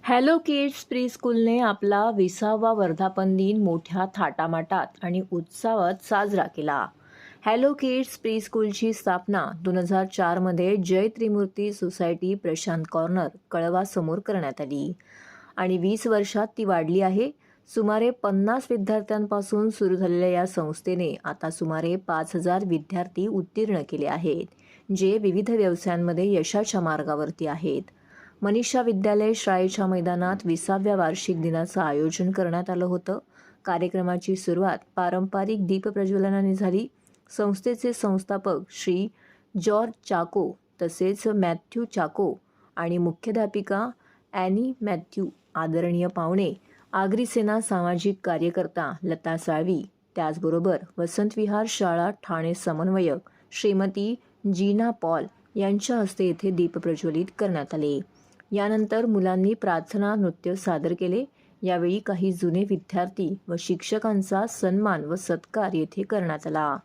Hello kids प्रीस्कूलने आपला 20वा वर्धापन दिन मोठ्या थाटामाटात आणि उत्साहात साजरा केला. हॅलो किड्स प्रीस्कूलची स्थापना 2004मध्ये जय त्रिमूर्ती सोसायटी प्रशांत कॉर्नर कळवा समोर करण्यात आली आणि 20 वर्षात ती वाढली आहे. सुमारे 50 विद्यार्थ्यांपासून सुरू झालेल्या या संस्थेने आता सुमारे 5000 विद्यार्थी उत्तीर्ण केले आहेत, जे विविध व्यवसायांमध्ये यशाच्या मार्गावरती आहेत. मनीषा विद्यालय शाळेच्या मैदानात 20व्या वार्षिक दिनाचं आयोजन करण्यात आलं होतं. कार्यक्रमाची सुरुवात पारंपरिक दीपप्रज्वलनाने झाली. संस्थेचे संस्थापक श्री जॉर्ज चाको तसेच मॅथ्यू चाको आणि मुख्याध्यापिका ॲनी मॅथ्यू, आदरणीय पाहुणे, आगरी सेना सामाजिक कार्यकर्ता लता साळवी, त्याचबरोबर वसंत विहार शाळा ठाणे समन्वयक श्रीमती जीना पॉल यांच्या हस्ते येथे दीप प्रज्वलित करण्यात आले. यानंतर मुलांनी प्रार्थना नृत्य सादर केले. यावेळी काही जुने विद्यार्थी व शिक्षकांचा सन्मान व सत्कार येथे करण्यात आला.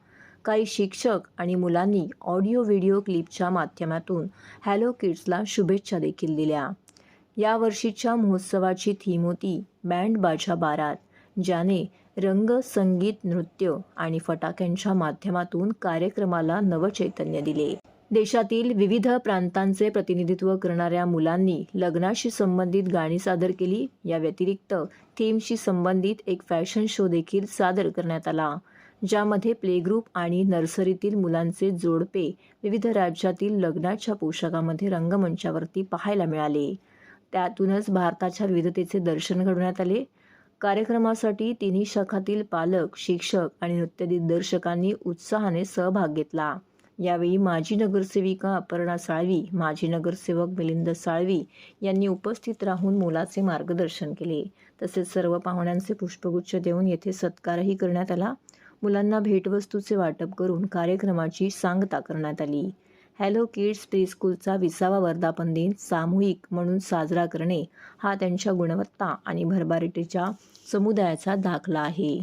काही शिक्षक आणि मुलांनी ऑडिओ व्हिडिओ क्लिपच्या माध्यमातून हॅलो किड्सला शुभेच्छा देखील दिल्या. या वर्षीच्या महोत्सवाची थीम होती बँड बाजा बारात, ज्याने रंग, संगीत, नृत्य आणि फटाक्यांच्या माध्यमातून कार्यक्रमाला नवचैतन्य दिले. देशातील विविध प्रांतांचे प्रतिनिधित्व करणाऱ्या मुलांनी लग्नाशी संबंधित गाणी सादर केली. या व्यतिरिक्त थीमशी संबंधित एक फॅशन शो देखील सादर करण्यात आला, ज्यामध्ये प्ले ग्रुप आणि नर्सरीतील मुलांचे जोडपे विविध राज्यातील लग्नाच्या पोशाखामध्ये रंगमंचावरती पाहायला मिळाले. त्यातूनच भारताच्या विविधतेचे दर्शन घडवण्यात आले. कार्यक्रमासाठी तिन्ही शाखातील पालक, शिक्षक आणि नृत्य दिग्दर्शकांनी उत्साहाने सहभाग घेतला. यावेळी माजी नगरसेविका अपर्णा साळवी, माजी नगरसेवक मिलिंद साळवी यांनी उपस्थित राहून मुलाचे मार्गदर्शन केले. तसेच सर्व पाहुण्यांचे पुष्पगुच्छ देऊन येथे सत्कारही करण्यात आला. मुलांना भेटवस्तूचे वाटप करून कार्यक्रमाची सांगता करण्यात आली. हॅलो किड्स प्रीस्कूलचा 20वा वर्धापन दिन सामूहिक म्हणून साजरा करणे हा त्यांच्या गुणवत्ता आणि भरभराटीच्या समुदायाचा दाखला आहे.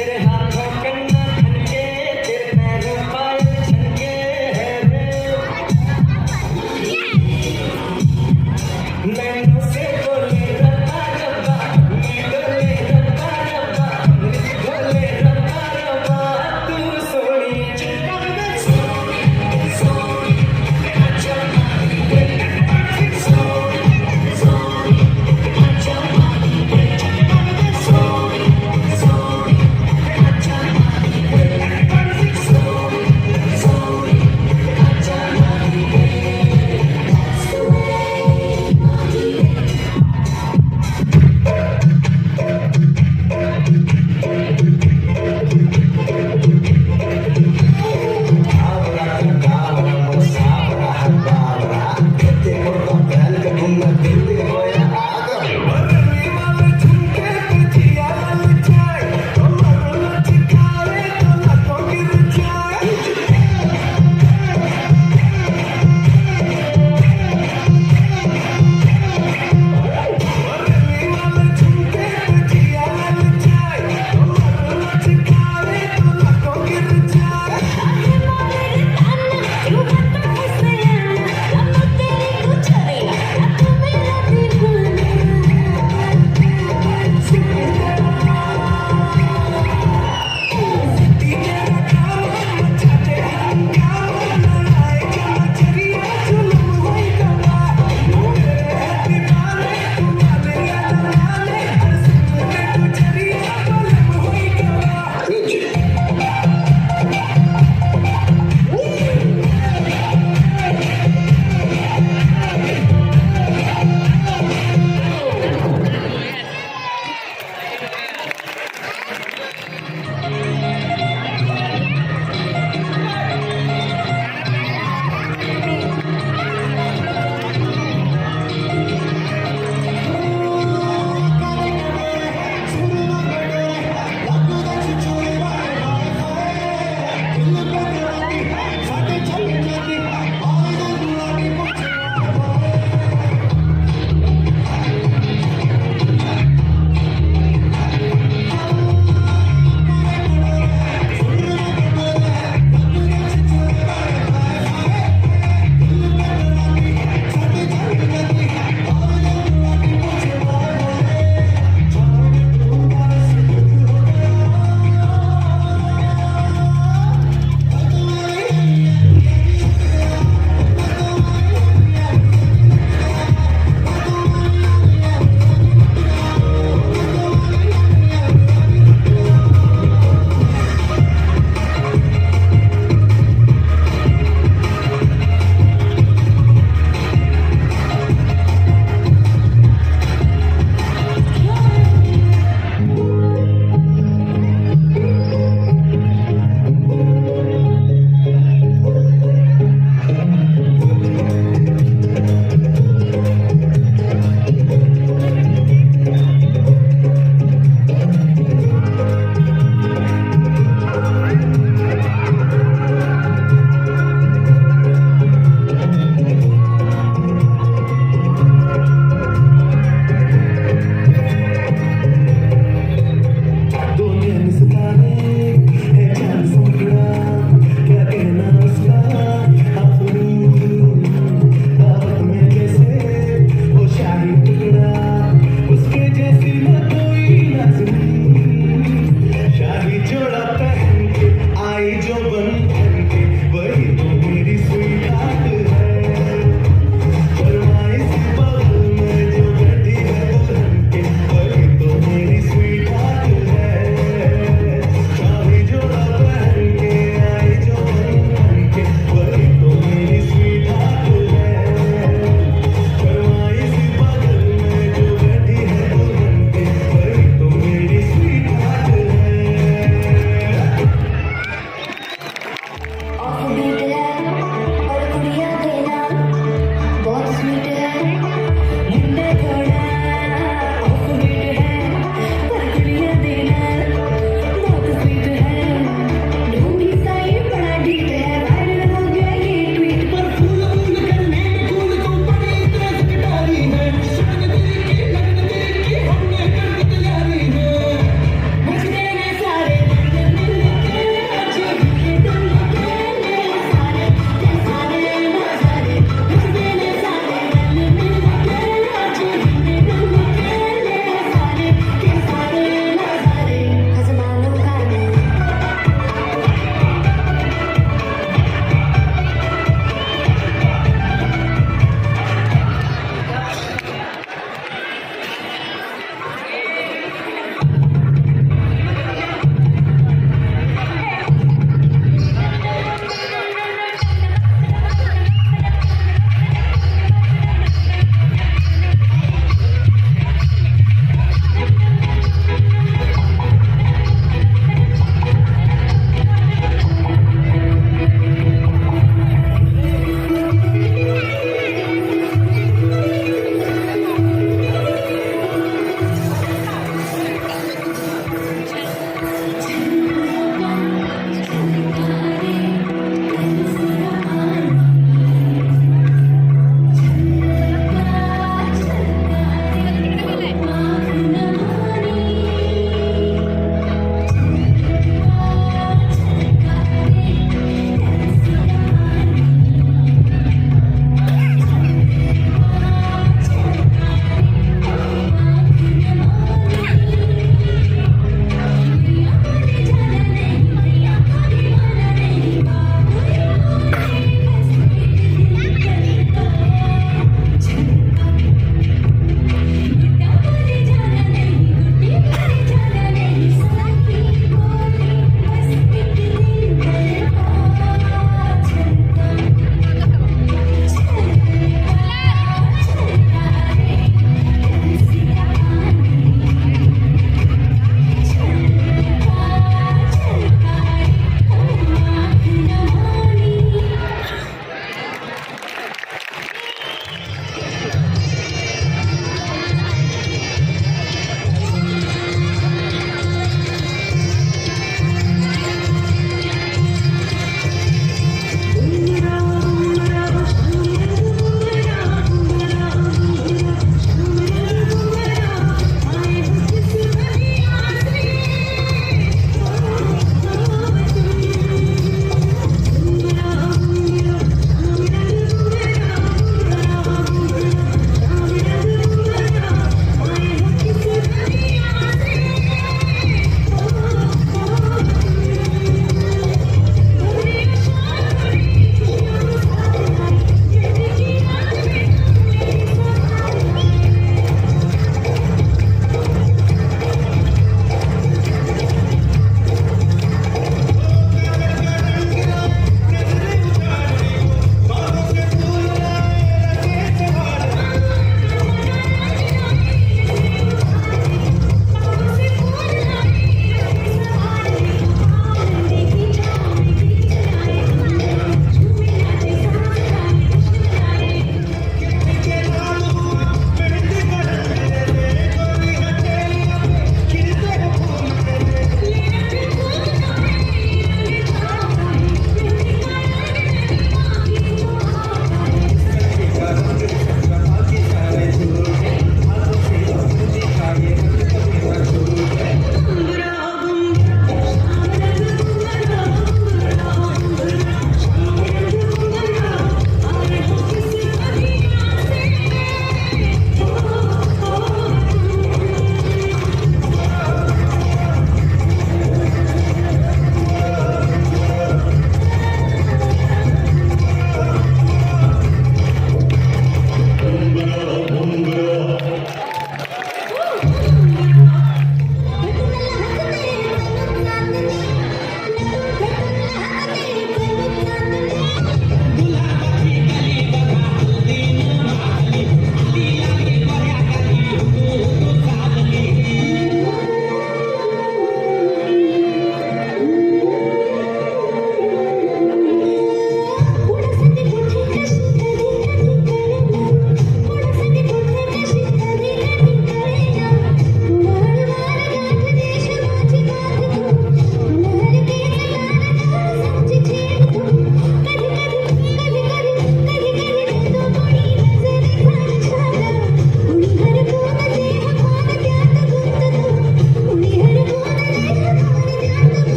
तेरे हाथों कंगन खनके, तेरे पैरों पायल छनके है रे। नैनों से बोले रब्बा रब्बा, नी डोले रब्बा रब्बा, अमृत घोले रब्बा रब्बा, तू सोनी चिंता में सोनी सोनी अच्छा सोनी सोनी अच्छा सोनी सोनी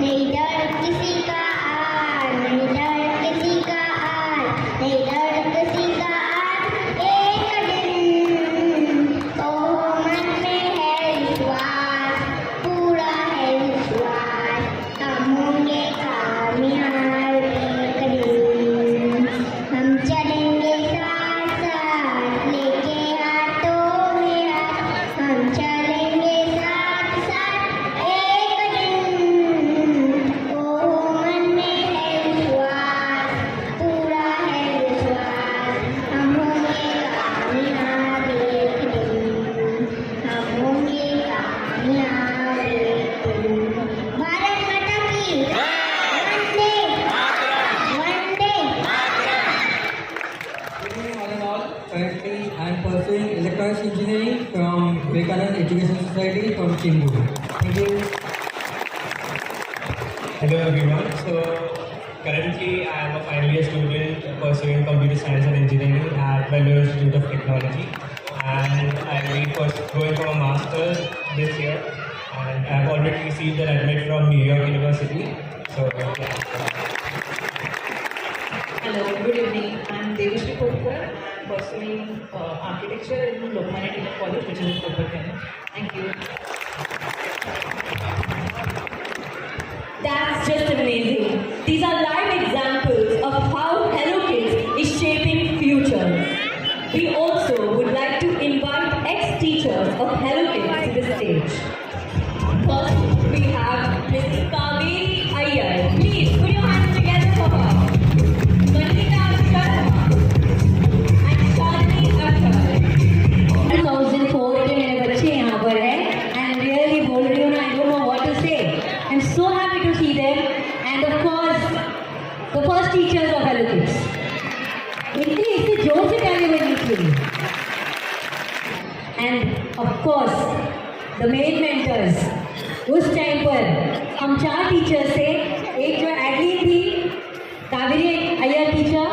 नहीं डर किसी का आर, नहीं डर किसी का आर, नहीं डर किसी का आर। एक दिन तो मन में है विश्वास, पूरा है विश्वास, हम होंगे कामयाब एक दिन। हम चलेंगे साथ साथ लेके हाथों में हाथ, हम चलेंगे साथ साथ एक दिन। ओ मन में है विश्वास, पूरा है विश्वास, हम होंगे कामयाब एक दिन, हम होंगे कामयाब एक दिन। भारत माता की वंदे वंदे। Good evening, all in all. Currently, I am pursuing electronics engineering from Vivekananda Education Society from Chembur. Thank you. Hello everyone. So currently I am a final year student pursuing computer science and engineering at Vellore Institute of Technology, and I'll be going for a master's this year, and I've already received an admit from New York University. So yeah. Hello, good evening. I'm Devashri Kodkar. I'm pursuing architecture in Lokmanya Tilak College, which is in Copenhagen. Thank you. That's just amazing. These are live examples of how Hello Kids is shaping futures. We also would like to invite ex-teachers of Hello Kids to the stage. First, we have Ms. Kaveri Iyer. Please put your hands together for her. Vanita Sharma and Shalini Akhtar. 2004 के मेरे बच्चे यहाँ पर हैं and really बोल रही हूँ ना, I don't know what to say. I'm so happy to see them, and of course the first teachers of Hello Kids. इससे जोर से ताली बजनी चाहिए. And of course the main mentors. उस टाइम पर हम 4 टीचर्स थे. एक जो एडलिन थी, Kaveri Iyer teacher,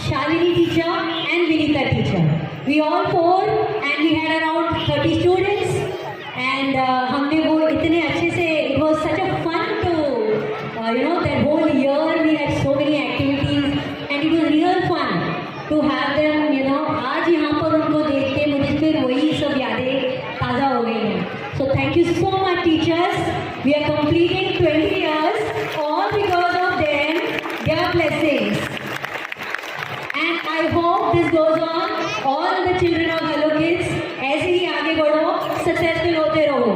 Shalini teacher and Vinita teacher. We all 4 and we had around 30 students, and हमने वो इतने अच्छे से, it was such a fun to that whole year we had so many activities and it was real fun to have them. आज यहाँ पर उनको देख के मुझे फिर वही सब यादें ताज़ा हो गई हैं. So thank you so much teachers. We are completing 20 years all because of them, their blessings. And I hope this goes on. All the children of Hello Kids, ऐसे ही आगे बढ़ो, successful होते रहो.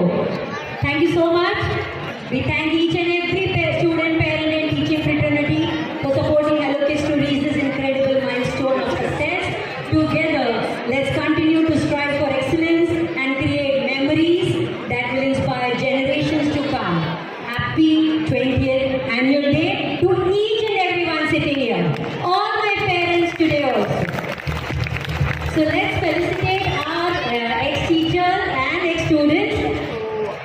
Thank you so much. We thank each and every student, parent and teaching fraternity for supporting Hello Kids to reach this incredible milestone of success. Together, let's continue to strive for excellence and create memories that will inspire generations to come. Happy 20th annual day to each and everyone sitting here. All my parents today also. So let's felicitate our ex-teachers and ex-students.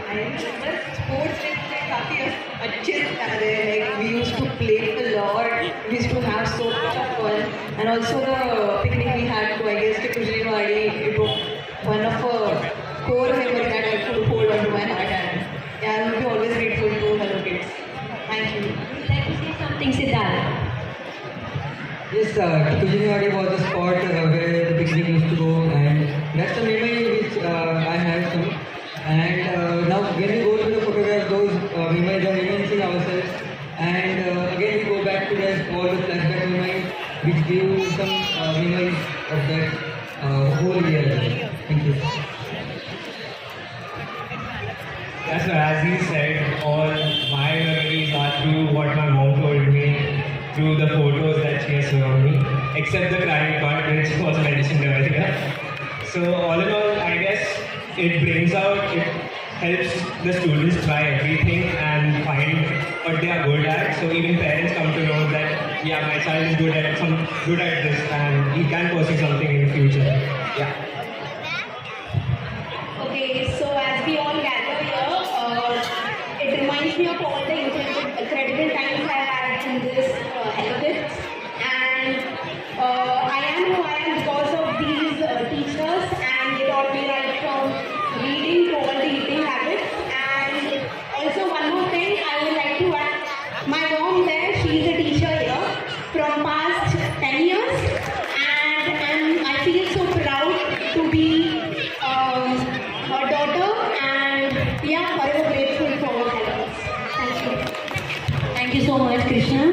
I remember sports में काफी अच्छे थे. Like we used to play a lot. We used to have so much of fun, and also the picnic we had to, I guess, to Kujriwadi. It was one of a core memory that I could hold on to my heart, and yeah, I will be always grateful to Hello Kids. Thank you. Would you like to say something, Siddharth? Yes, Kujinwadi was the spot where the picnic used to go, and that's the memory which I have some. And now when we go to the photograph, those memories are reminiscing ourselves, and again we go back to that all the flashback memories which give some memories of that whole year. Thank you. That's what, as he said, all my memories are through what my mom told me, through the photos that she has shown me, except the crying part which was mentioned earlier. So all in all, I guess it helps the students try everything and find what they are good at. So even parents come to know that, yeah, my child is good at this and he can pursue something in the future. Yeah. Okay, so as we all gather here, it reminds me of all the incredible times I had in this Hello Kids. And I am who I am because of these teachers, and they taught me right from reading to all the eating habits. And also one more thing I would like to add Thank you so much, Krishna.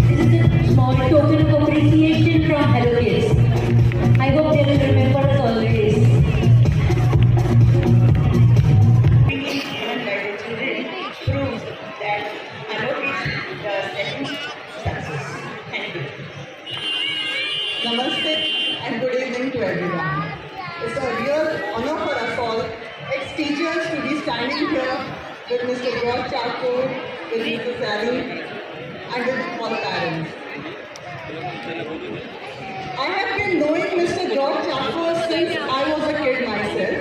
This is a small token of appreciation from Hello Kids. I hope they will remember us always. Bringing even by the children proves that Hello Kids does achieve success. Thank you. Namaste and good evening to everyone. It's a real honor for us all, ex-teachers, to be standing here with Mr. George Charco, with Mrs. Sally, and with all parents. I have been knowing Mr. George Charco since I was a kid myself.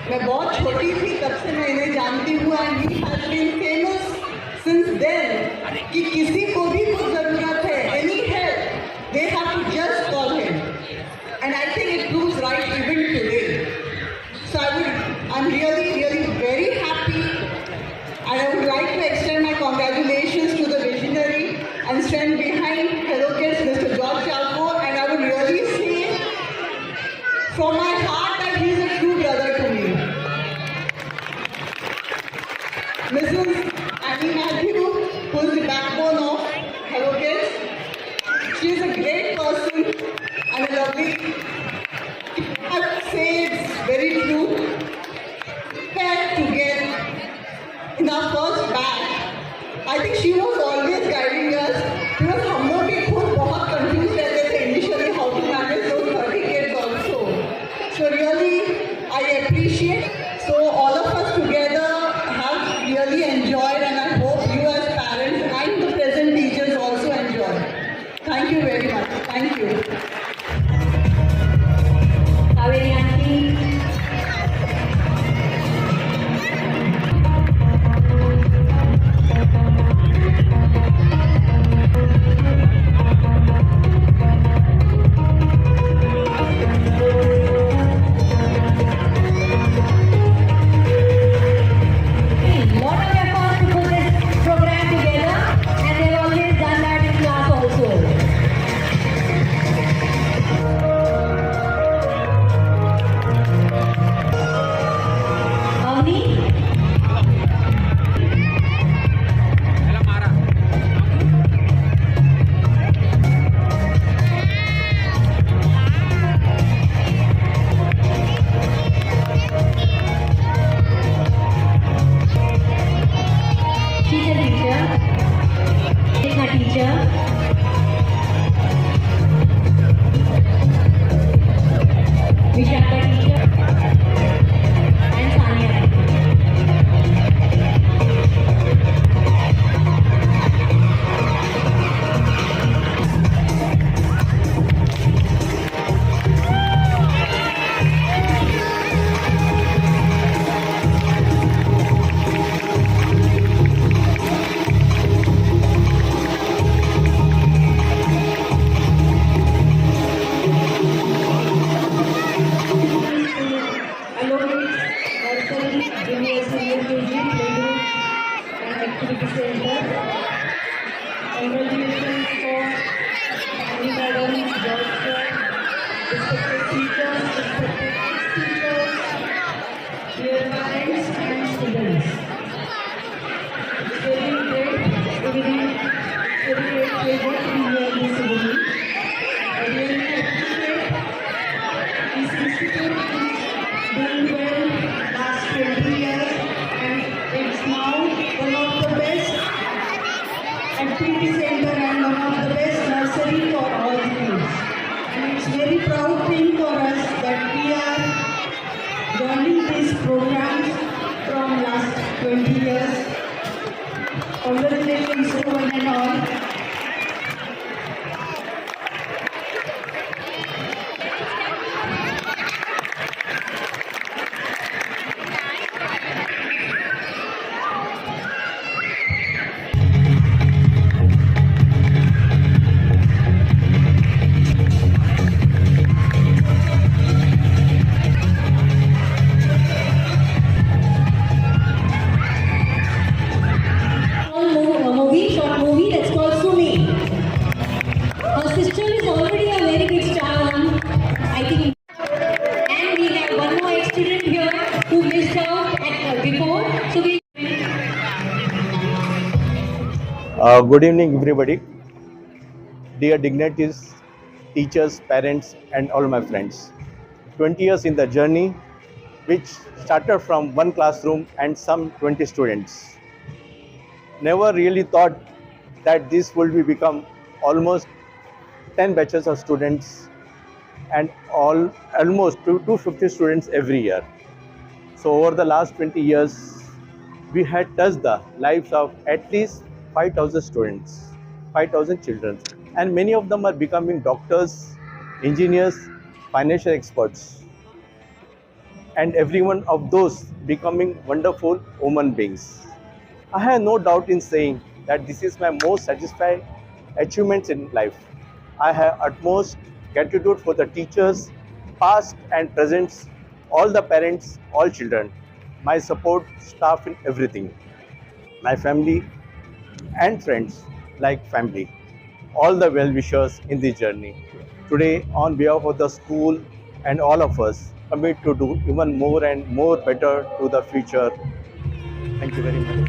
मैं बहुत छोटी थी तब से मैं इन्हें जानती हूँ and he has been famous since then कि किसी को भी कुछ ज़रूरत है, any help, they have to just call him. And I think it proves right even today. So I'm really very happy, and I would like to extend my congratulations to the visionary and stand behind Hello Kids, Mr. George Charco, and I would really say from my heart that he's a true brother to me. Mrs. Annie Matthew, who is the backbone of Hello Kids, she is a great person and a lovely, I would say it's very true, pet to get in our first batch. I think she was always guiding us because हम लोग भी खुद बहुत confused रहते थे initially how to manage those 30 kids also. So really, I appreciate. So all of us together have really enjoyed, and I hope you as parents and the present teachers also enjoy. Thank you very much. Thank you. Kaveri aunty. Lot of effort to put this program together, and they've always done that in class also. Avni? She's a teacher. She's my teacher. Vishaka teacher. And Sanya. Hello Kids, nursery, junior, senior KG, playgroup and activity center. Congratulations for Annie Madam, George sir, respected teachers, respected teachers, dear parents and students. It's very great pleasure to be here this evening. I really appreciate this institute is doing well last 20 years, and it's now one of the best activity center and one of the best nursery for all the kids. And it's very proud thing for us that we are joining these programs from last 20 years. Congratulations to one and all. Good evening, everybody. Dear dignitaries, teachers, parents, and all my friends. 20 years in the journey, which started from one classroom and some 20 students. Never really thought that this would be become almost 10 batches of students and almost 250 students every year. So over the last 20 years, we had touched the lives of at least 5,000 students, 5,000 children, and many of them are becoming doctors, engineers, financial experts, and every one of those becoming wonderful human beings. I have no doubt in saying that this is my most satisfying achievements in life. I have utmost gratitude for the teachers, past and present, all the parents, all children, my support staff in everything, my family and friends like family, all the well-wishers in this journey. Today, on behalf of the school and all of us, commit to do even more and more better to the future. Thank you very much.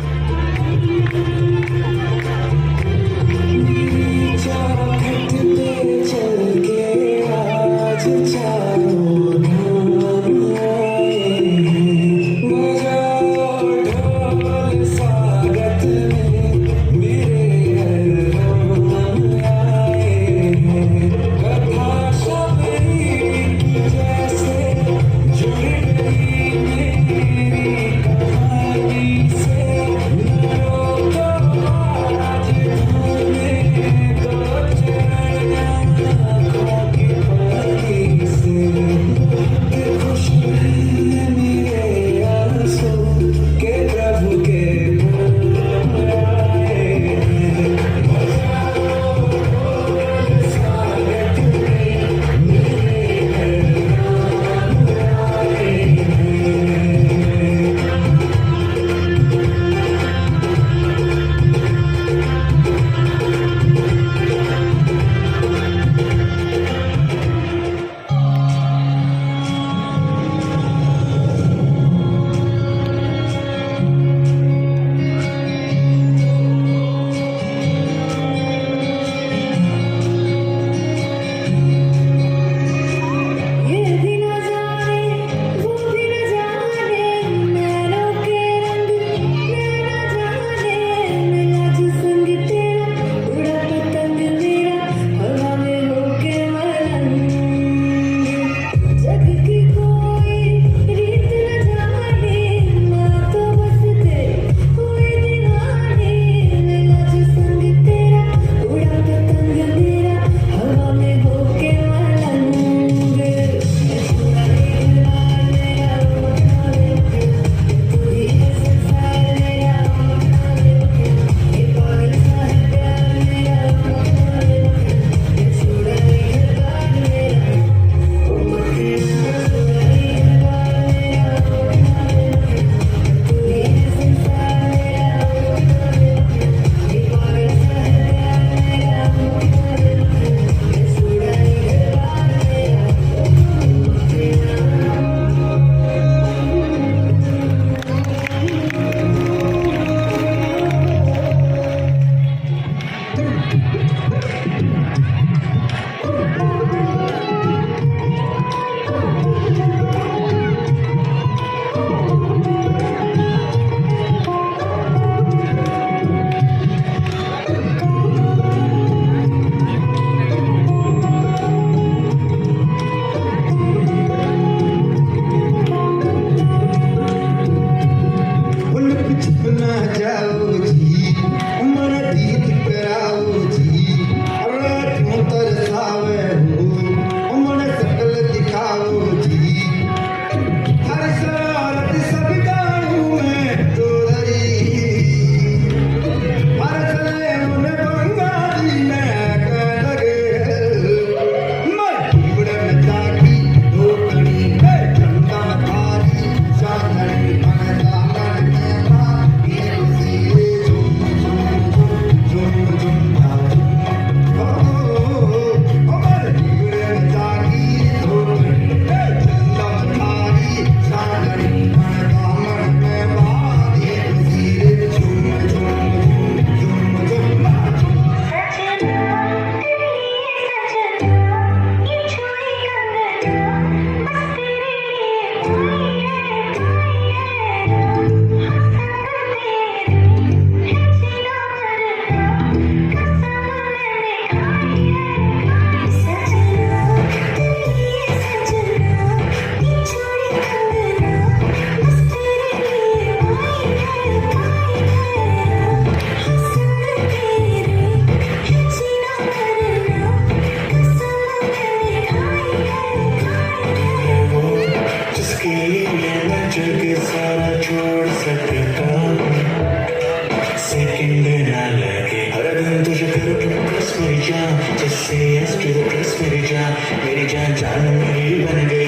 ladies and